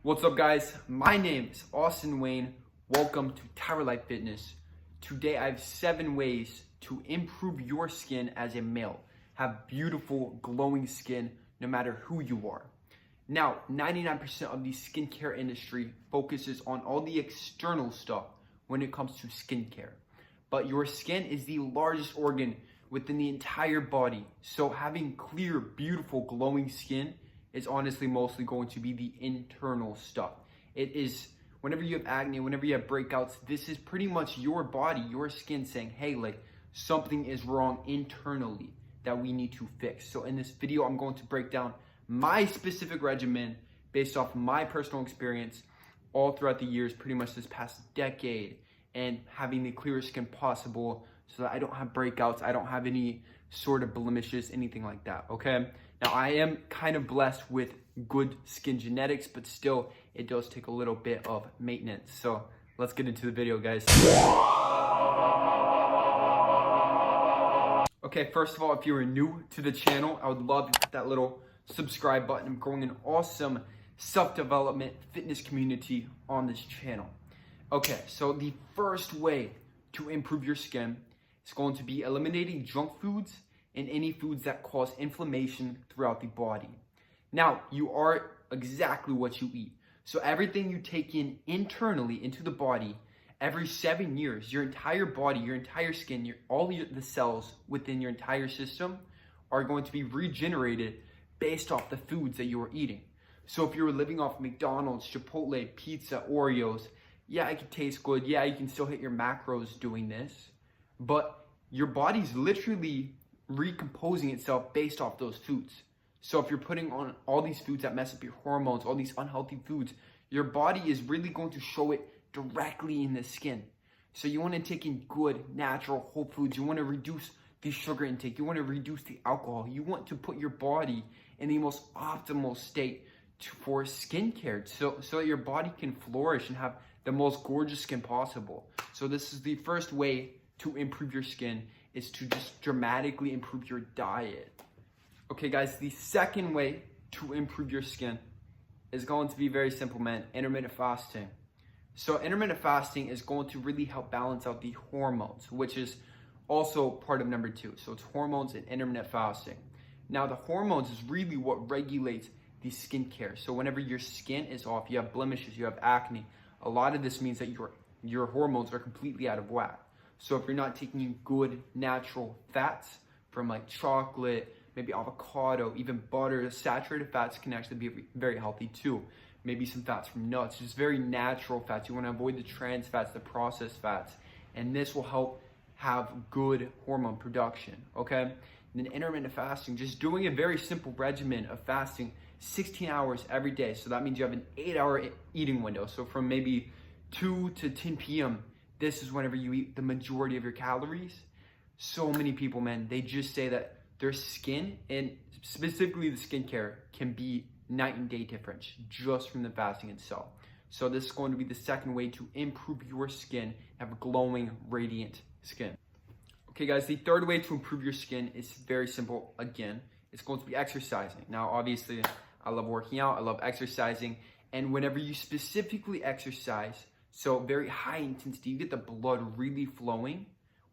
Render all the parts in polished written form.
What's up, guys? My name is Austin Wayne. Welcome to TYROLIFE Fitness. Today I have 7 ways to improve your skin as a male. Have beautiful, glowing skin no matter who you are. Now, 99% of the skincare industry focuses on all the external stuff when it comes to skincare. But your skin is the largest organ within the entire body. So having clear, beautiful, glowing skin is honestly mostly going to be the internal stuff. It is, whenever you have acne, whenever you have breakouts, this is pretty much your body, your skin saying, hey, like something is wrong internally that we need to fix. So in this video, I'm going to break down my specific regimen based off my personal experience all throughout the years, pretty much this past decade, and having the clearest skin possible so that I don't have breakouts, I don't have any sort of blemishes, anything like that, okay? Now, I am kind of blessed with good skin genetics, but still, it does take a little bit of maintenance. So let's get into the video, guys. Okay, first of all, if you're new to the channel, I would love to hit that little subscribe button. I'm growing an awesome self-development fitness community on this channel. Okay, so the first way to improve your skin is going to be eliminating junk foods and any foods that cause inflammation throughout the body. Now, you are exactly what you eat. So everything you take in internally into the body, every 7 years, your entire body, your entire skin, the cells within your entire system are going to be regenerated based off the foods that you are eating. So if you're living off McDonald's, Chipotle, pizza, Oreos, yeah, it can taste good. Yeah, you can still hit your macros doing this, but your body's literally recomposing itself based off those foods. So if you're putting on all these foods that mess up your hormones, all these unhealthy foods, your body is really going to show it directly in the skin. So you want to take in good, natural, whole foods. You want to reduce the sugar intake. You want to reduce the alcohol. You want to put your body in the most optimal state for skincare so that your body can flourish and have the most gorgeous skin possible. So this is the first way to improve your skin, is to just dramatically improve your diet. Okay, guys, the second way to improve your skin is going to be very simple, man. Intermittent fasting. So intermittent fasting is going to really help balance out the hormones, which is also part of number 2. So it's hormones and intermittent fasting. Now, the hormones is really what regulates the skincare. So whenever your skin is off, you have blemishes, you have acne, a lot of this means that your hormones are completely out of whack. So if you're not taking in good natural fats from like chocolate, maybe avocado, even butter, saturated fats can actually be very healthy too. Maybe some fats from nuts, just very natural fats. You want to avoid the trans fats, the processed fats, and this will help have good hormone production, okay? And then intermittent fasting, just doing a very simple regimen of fasting 16 hours every day. So that means you have an 8-hour eating window. So from maybe 2 to 10 p.m., this is whenever you eat the majority of your calories. So many people, man, they just say that their skin, and specifically the skincare, can be night and day difference just from the fasting itself. So this is going to be the second way to improve your skin, have a glowing, radiant skin. Okay, guys, the third way to improve your skin is very simple. Again, it's going to be exercising. Now, obviously, I love working out, I love exercising, and whenever you specifically exercise, so very high intensity, you get the blood really flowing.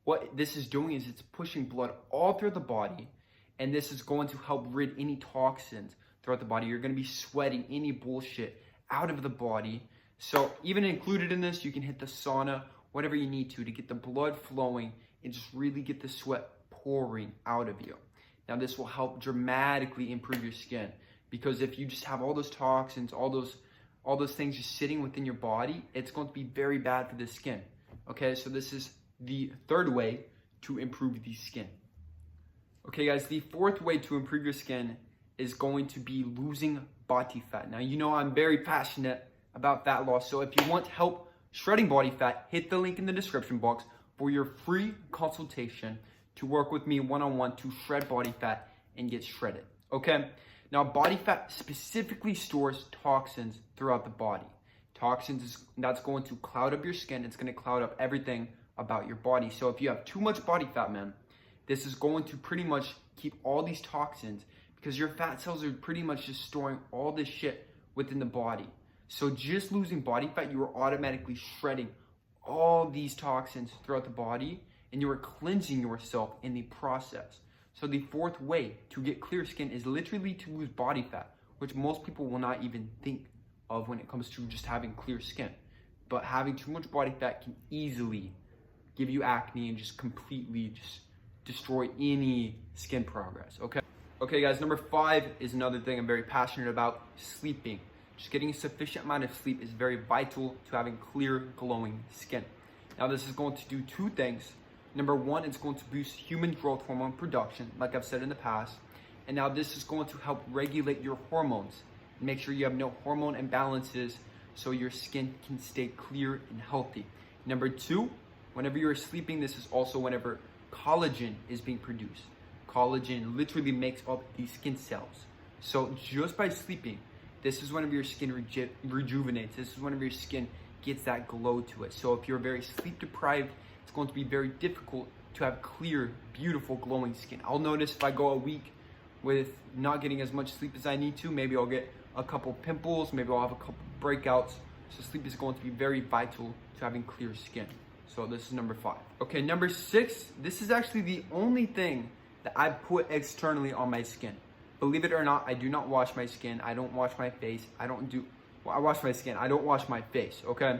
What this is doing is it's pushing blood all through the body, and this is going to help rid any toxins throughout the body. You're going to be sweating any bullshit out of the body. So even included in this, you can hit the sauna, whatever you need to get the blood flowing and just really get the sweat pouring out of you. Now this will help dramatically improve your skin, because if you just have all those toxins, all those things just sitting within your body, it's going to be very bad for the skin. Okay, so this is the third way to improve the skin. Okay, guys, the fourth way to improve your skin is going to be losing body fat. Now, you know I'm very passionate about fat loss, so if you want help shredding body fat, hit the link in the description box for your free consultation to work with me one-on-one to shred body fat and get shredded, okay? Now, body fat specifically stores toxins throughout the body. Toxins, that's going to cloud up your skin. It's going to cloud up everything about your body. So if you have too much body fat, man, this is going to pretty much keep all these toxins, because your fat cells are pretty much just storing all this shit within the body. So just losing body fat, you are automatically shredding all these toxins throughout the body, and you are cleansing yourself in the process. So the fourth way to get clear skin is literally to lose body fat, which most people will not even think of when it comes to just having clear skin. But having too much body fat can easily give you acne and just completely just destroy any skin progress, okay? Okay guys, number 5 is another thing I'm very passionate about, sleeping. Just getting a sufficient amount of sleep is very vital to having clear, glowing skin. Now this is going to do 2 things. Number 1, it's going to boost human growth hormone production, like I've said in the past. And now this is going to help regulate your hormones. Make sure you have no hormone imbalances so your skin can stay clear and healthy. Number 2, whenever you're sleeping, this is also whenever collagen is being produced. Collagen literally makes up these skin cells. So just by sleeping, this is whenever your skin rejuvenates. This is whenever your skin gets that glow to it. So if you're very sleep deprived, it's going to be very difficult to have clear, beautiful, glowing skin. I'll notice if I go a week with not getting as much sleep as I need to, maybe I'll get a couple pimples, maybe I'll have a couple breakouts. So sleep is going to be very vital to having clear skin. So this is number 5. Okay, number 6, this is actually the only thing that I put externally on my skin. Believe it or not, I do not wash my skin. I don't wash my face. I wash my skin. I don't wash my face, okay?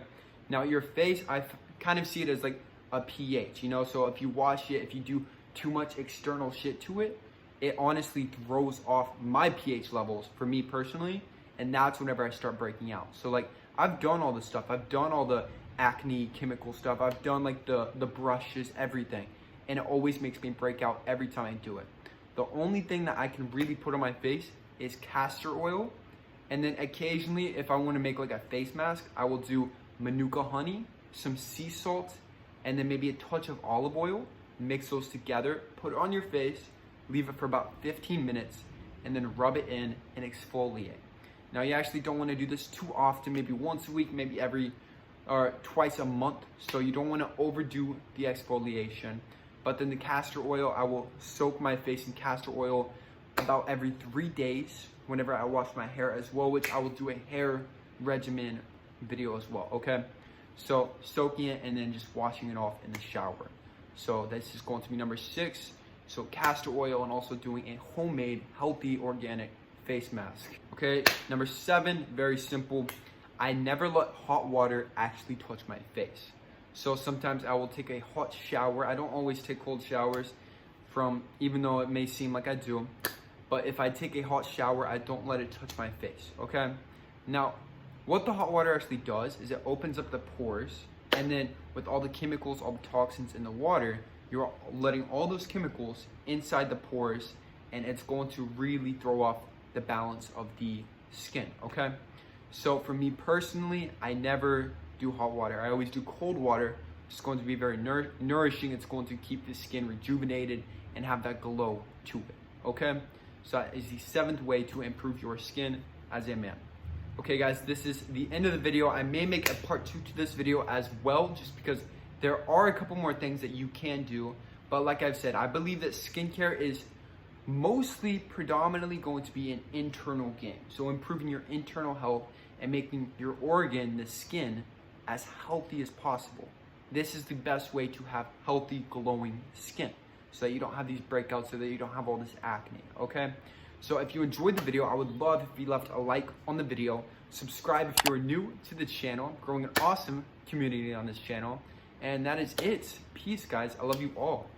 Now your face, I kind of see it as like a pH, you know? So if you wash it, if you do too much external shit to it, it honestly throws off my pH levels for me personally. And that's whenever I start breaking out. So like, I've done all this stuff. I've done all the acne chemical stuff. I've done like the brushes, everything. And it always makes me break out every time I do it. The only thing that I can really put on my face is castor oil. And then occasionally, if I want to make like a face mask, I will do manuka honey, some sea salt, and then maybe a touch of olive oil. Mix those together, put it on your face, leave it for about 15 minutes, and then rub it in and exfoliate. Now you actually don't want to do this too often, maybe once a week, maybe every or twice a month. So you don't want to overdo the exfoliation. But then the castor oil, I will soak my face in castor oil about every 3 days whenever I wash my hair as well, which I will do a hair regimen video as well, okay? So soaking it and then just washing it off in the shower. So this is going to be number 6. So castor oil and also doing a homemade, healthy, organic face mask. Okay, number 7, very simple. I never let hot water actually touch my face. So sometimes I will take a hot shower. I don't always take cold showers even though it may seem like I do. But if I take a hot shower, I don't let it touch my face, okay? Now, what the hot water actually does is it opens up the pores, and then with all the chemicals, all the toxins in the water, you're letting all those chemicals inside the pores, and it's going to really throw off the balance of the skin, okay? So for me personally, I never do hot water. I always do cold water. It's going to be very nourishing. It's going to keep the skin rejuvenated and have that glow to it, okay? So that is the 7th way to improve your skin as a man. Okay guys, this is the end of the video. I may make a part 2 to this video as well, just because there are a couple more things that you can do. But like I've said, I believe that skincare is predominantly going to be an internal game. So improving your internal health and making your organ, the skin, as healthy as possible. This is the best way to have healthy, glowing skin, so that you don't have these breakouts, so that you don't have all this acne, okay? So if you enjoyed the video, I would love if you left a like on the video, subscribe if you're new to the channel. I'm growing an awesome community on this channel. And that is it. Peace, guys. I love you all.